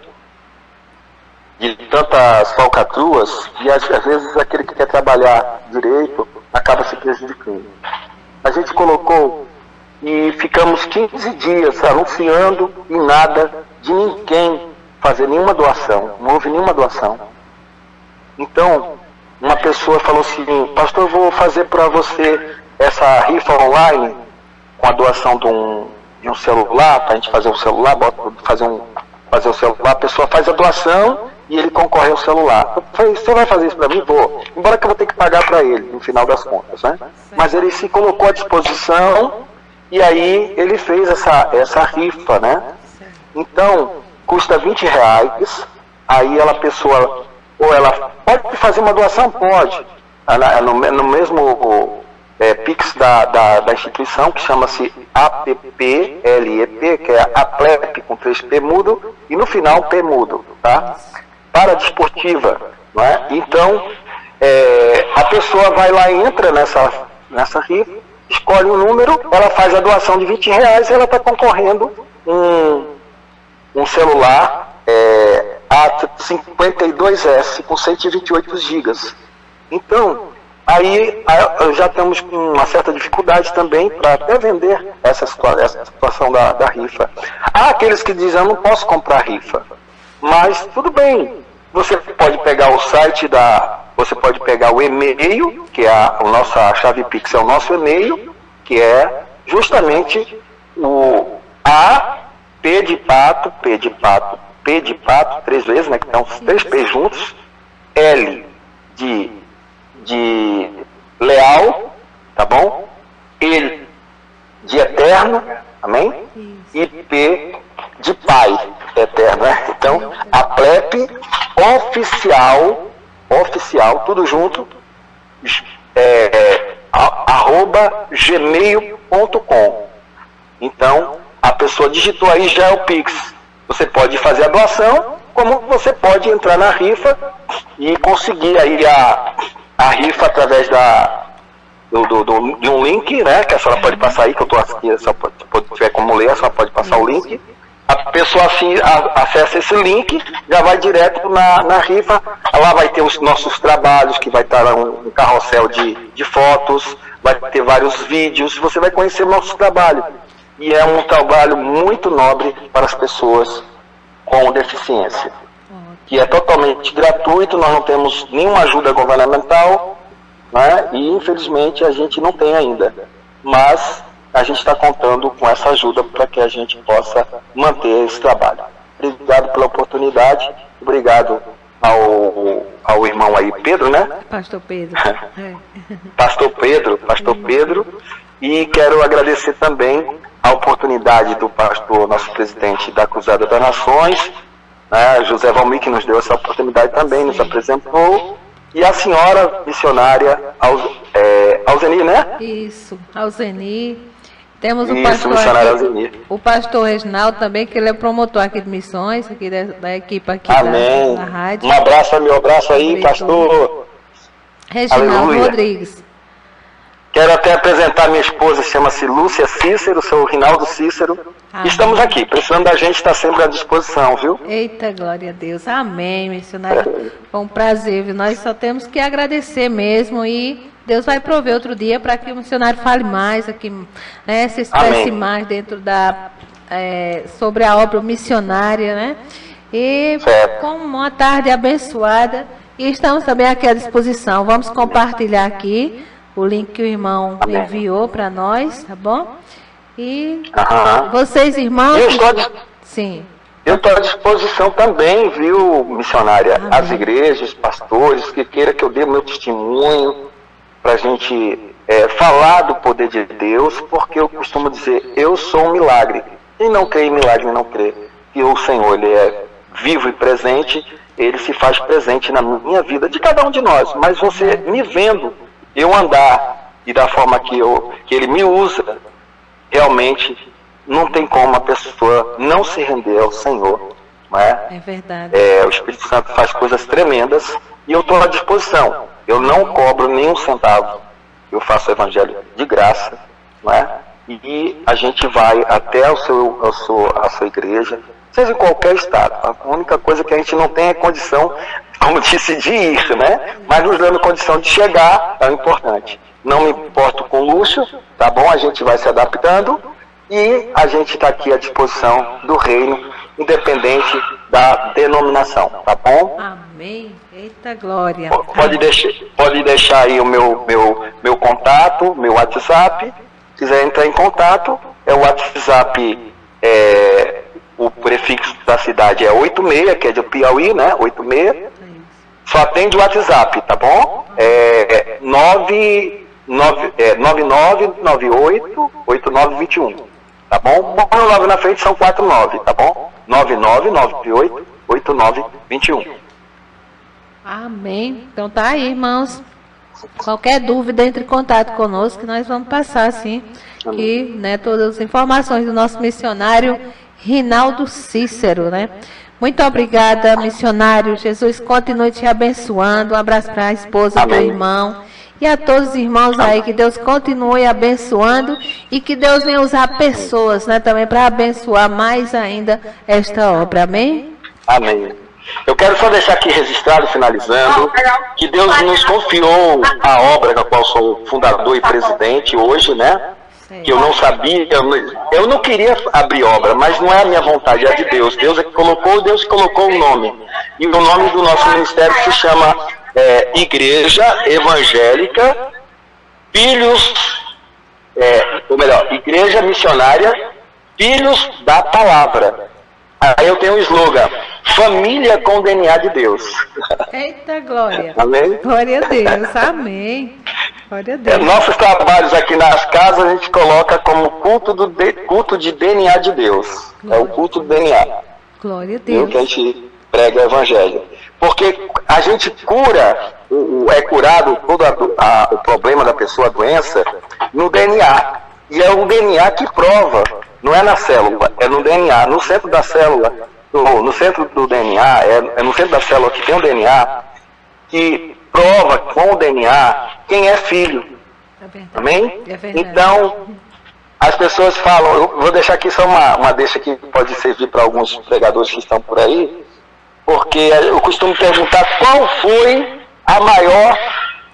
de tantas falcatruas, e às vezes aquele que quer trabalhar direito acaba se prejudicando. A gente colocou e ficamos 15 dias anunciando e nada de ninguém fazer nenhuma doação, não houve nenhuma doação. Então, uma pessoa falou assim: pastor, eu vou fazer para você essa rifa online com a doação de um celular, para a gente fazer um celular, fazer o celular, a pessoa faz a doação e ele concorre ao celular. Eu falei: você vai fazer isso para mim? Vou. Embora que eu vou ter que pagar para ele, no final das contas, né? Mas ele se colocou à disposição e aí ele fez essa rifa, né? Então, custa R$20, aí a pessoa, ou ela pode fazer uma doação? Pode. No mesmo Pix da instituição, que chama-se APPLEP, que é APLEP com 3P mudo, e no final P mudo, tá? Para a desportiva, não é? Então, a pessoa vai lá e entra nessa rifa, escolhe um número, ela faz a doação de R$20 e ela está concorrendo um celular A52S com 128 GB. Então, aí já estamos com uma certa dificuldade também para até vender essa situação da rifa. Há aqueles que dizem: eu não posso comprar rifa. Mas tudo bem, você pode pegar o site você pode pegar o e-mail, que é a nossa chave Pix, é o nosso e-mail, que é justamente o P de pato, 3 vezes, né, que estão os 3 P juntos, L de leal, tá bom? E de eterno, amém? E P de pai eterno, né? Então, a PLEP oficial, tudo junto, @gmail.com. Então, a pessoa digitou aí, já é o Pix. Você pode fazer a doação, como você pode entrar na rifa e conseguir aí a rifa através de um link, né? Que a senhora pode passar aí, que eu estou aqui, se tiver como ler, a senhora pode passar o link. A pessoa assim acessa esse link, já vai direto na rifa. Lá vai ter os nossos trabalhos, que vai estar um carrossel de fotos, vai ter vários vídeos, você vai conhecer o nosso trabalho. E é um trabalho muito nobre para as pessoas com deficiência, que é totalmente gratuito, nós não temos nenhuma ajuda governamental, né? E infelizmente a gente não tem ainda, mas a gente está contando com essa ajuda para que a gente possa manter esse trabalho. Obrigado pela oportunidade, obrigado ao irmão aí, Pedro, né? Pastor Pedro. Pastor Pedro, e quero agradecer também a oportunidade do pastor, nosso presidente da Cruzada das Nações, né, José Valmir, que nos deu essa oportunidade também, nos apresentou, e a senhora missionária Alzeni, né? Isso, Alzeni. Temos o pastor Reginaldo também, que ele é promotor aqui de missões, aqui da equipe aqui da rádio. Um abraço aí, pastor Reginaldo Rodrigues. Quero até apresentar minha esposa, chama-se Lúcia Cícero, sou o Rinaldo Cícero. Estamos aqui, precisando da gente, está sempre à disposição, viu? Eita, glória a Deus. Amém, missionário. Foi um prazer, viu? Nós só temos que agradecer mesmo e Deus vai prover outro dia para que o missionário fale mais aqui, né? Se expresse mais dentro sobre a obra missionária, né? E com uma tarde abençoada. E estamos também aqui à disposição. Vamos compartilhar aqui o link que o irmão enviou para nós, tá bom? E vocês, irmãos... Sim. Eu estou à disposição também, viu, missionária? As igrejas, pastores, que queira que eu dê meu testemunho para a gente falar do poder de Deus, porque eu costumo dizer, eu sou um milagre. Quem não crê em milagre não crê. E o Senhor, Ele é vivo e presente, Ele se faz presente na minha vida, de cada um de nós. Mas você me vendo, eu andar, e da forma que Ele me usa, realmente não tem como a pessoa não se render ao Senhor. Não é? É verdade. O Espírito Santo faz coisas tremendas e eu estou à disposição. Eu não cobro nenhum centavo. Eu faço o evangelho de graça, não é? E a gente vai até a sua igreja, seja em qualquer estado. A única coisa que a gente não tem é condição, como disse, de ir, né? Mas nos dando condição de chegar é o importante. Não me importo com luxo, tá bom? A gente vai se adaptando e a gente está aqui à disposição do reino, independente da denominação, tá bom? Amém. Eita glória. Pode deixar aí o meu contato, meu WhatsApp. Se quiser entrar em contato, o WhatsApp, o prefixo da cidade é 86, que é de Piauí, né? 86. Só atende o WhatsApp, tá bom? 9998-8921, tá bom? Põe o 9 na frente, são 49, tá bom? 9998-8921. Amém. Então tá aí, irmãos. Qualquer dúvida, entre em contato conosco, que nós vamos passar, sim. E, né, todas as informações do nosso missionário Rinaldo Cícero, né? Muito obrigada, missionário. Jesus continue te abençoando. Um abraço para a esposa do irmão. E a todos os irmãos aí, que Deus continue abençoando e que Deus venha usar pessoas, né, também para abençoar mais ainda esta obra. Amém? Amém. Eu quero só deixar aqui registrado, finalizando, que Deus nos confiou a obra da qual sou fundador e presidente hoje, né? Que eu não sabia, eu não queria abrir obra, mas não é a minha vontade, é a de Deus. Deus é que colocou, Deus colocou o nome. E o nome do nosso ministério se chama Igreja Evangélica Filhos, Igreja Missionária Filhos da Palavra. Aí eu tenho um slogan: família com DNA de Deus. Eita glória. Amém? Glória a Deus, amém. Glória a Deus. Nossos trabalhos aqui nas casas a gente coloca como culto de DNA de Deus. Glória. É o culto do DNA. Glória a Deus. Que a gente prega o evangelho. Porque a gente cura, é curado todo o problema da pessoa, a doença, no DNA. E é o DNA que prova. Não é na célula, é no DNA. No centro da célula, no centro do DNA, é no centro da célula que tem um DNA que prova com o DNA quem é filho. É verdade. Amém? É verdade. Então, as pessoas falam, eu vou deixar aqui só uma deixa que pode servir para alguns pregadores que estão por aí, porque eu costumo perguntar qual foi a maior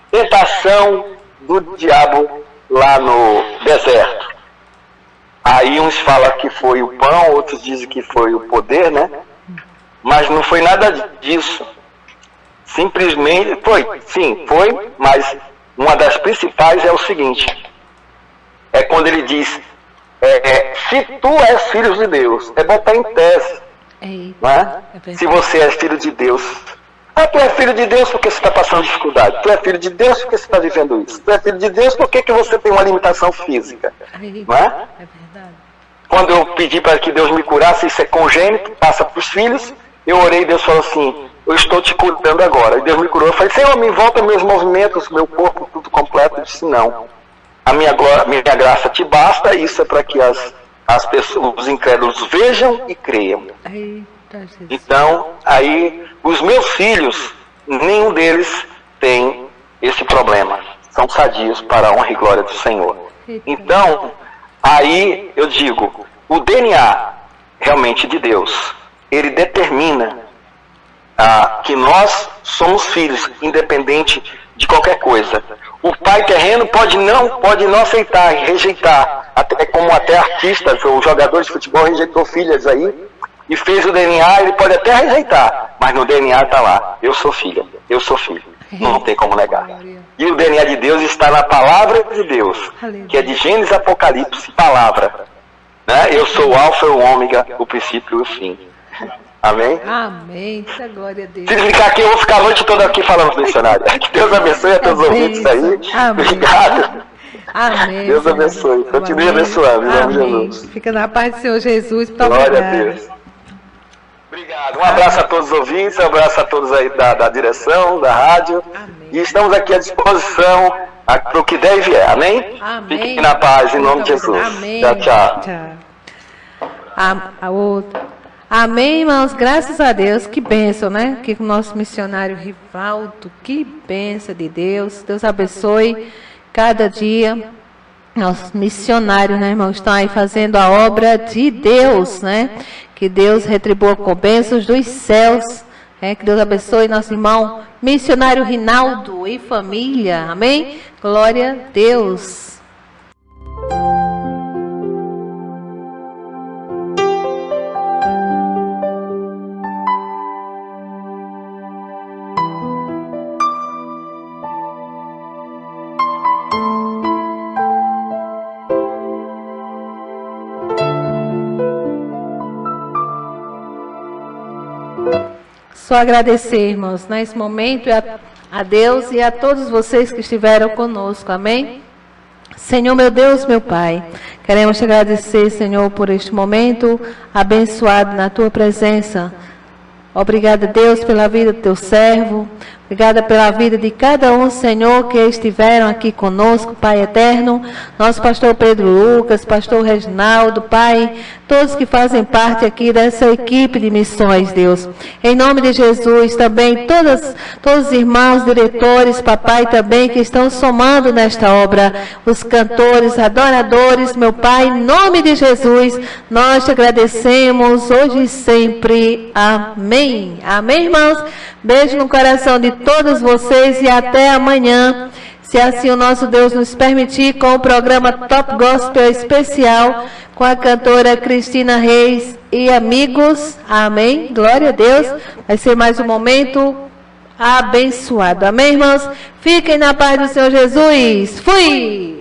tentação do diabo lá no deserto. Aí uns falam que foi o pão, outros dizem que foi o poder, né? Mas não foi nada disso. Simplesmente, foi, mas uma das principais é o seguinte. É quando ele diz, se tu és filho de Deus, é botar em tese. Não é? Se você é filho de Deus. Tu é filho de Deus porque você está passando dificuldade. Tu é filho de Deus porque você está vivendo isso. Tu é filho de Deus porque que você tem uma limitação física. Não é? É verdade. Quando eu pedi para que Deus me curasse, isso é congênito, passa para os filhos. Eu orei e Deus falou assim, eu estou te curando agora. E Deus me curou. Eu falei, Senhor, me volta meus movimentos, meu corpo, tudo completo. Eu disse, não. A minha graça te basta. Isso é para que as pessoas, os incrédulos, vejam e creiam. Então, aí, os meus filhos, nenhum deles tem esse problema. São sadios para a honra e glória do Senhor. Então, aí eu digo, o DNA realmente de Deus, ele determina que nós somos filhos, independente de qualquer coisa. O pai terreno pode não aceitar, rejeitar, como até artistas ou jogadores de futebol rejeitou filhas aí, e fez o DNA, ele pode até rejeitar, mas no DNA está lá, eu sou filha, eu sou filho. Não tem como negar. E o DNA de Deus está na palavra de Deus, que é de Gênesis, Apocalipse, palavra. Né? Eu sou o alfa e o ômega, o princípio e o fim. Amém? Amém. Glória a Deus. Se ficar aqui, eu vou ficar a noite toda aqui falando com o missionário. Que Deus abençoe a todos os ouvintes aí. Amém. Obrigado. Amém. Deus abençoe. Continue abençoando, em nome de Jesus. Fica na paz do Senhor Jesus. Muito Glória obrigada. a Deus. Obrigado. Um abraço a todos os ouvintes, um abraço a todos aí da direção, da rádio. Amém. E estamos aqui à disposição para o que der e vier. Amém? Amém. Fiquem na paz, em nome de Jesus. Amém. Tchau, tchau. A outra. Amém, irmãos. Graças a Deus. Que bênção, né? Que o nosso missionário Rivaldo. Que bênção de Deus. Deus abençoe cada dia. Nossos missionários, né, irmãos, estão aí fazendo a obra de Deus, né? Que Deus retribua com bênçãos dos céus. Que Deus abençoe nosso irmão missionário Rinaldo e família. Amém? Glória a Deus. Só agradecer, irmãos, nesse momento a Deus e a todos vocês que estiveram conosco, amém? Senhor, meu Deus, meu Pai, queremos te agradecer, Senhor, por este momento abençoado na tua presença. Obrigada, Deus, pela vida do teu servo. Obrigada pela vida de cada um, Senhor, que estiveram aqui conosco, Pai eterno. Nosso pastor Pedro Lucas, pastor Reginaldo, Pai, todos que fazem parte aqui dessa equipe de missões, Deus. Em nome de Jesus, também todos os irmãos, diretores, papai, também que estão somando nesta obra, os cantores, adoradores, meu Pai, em nome de Jesus, nós te agradecemos hoje e sempre. Amém. Amém, irmãos? Beijo no coração de todos vocês e até amanhã, se assim o nosso Deus nos permitir, com o programa Top Gospel especial com a cantora Cristina Reis e amigos. Amém. Glória a Deus. Vai ser mais um momento abençoado. Amém, irmãos? Fiquem na paz do Senhor Jesus. Fui!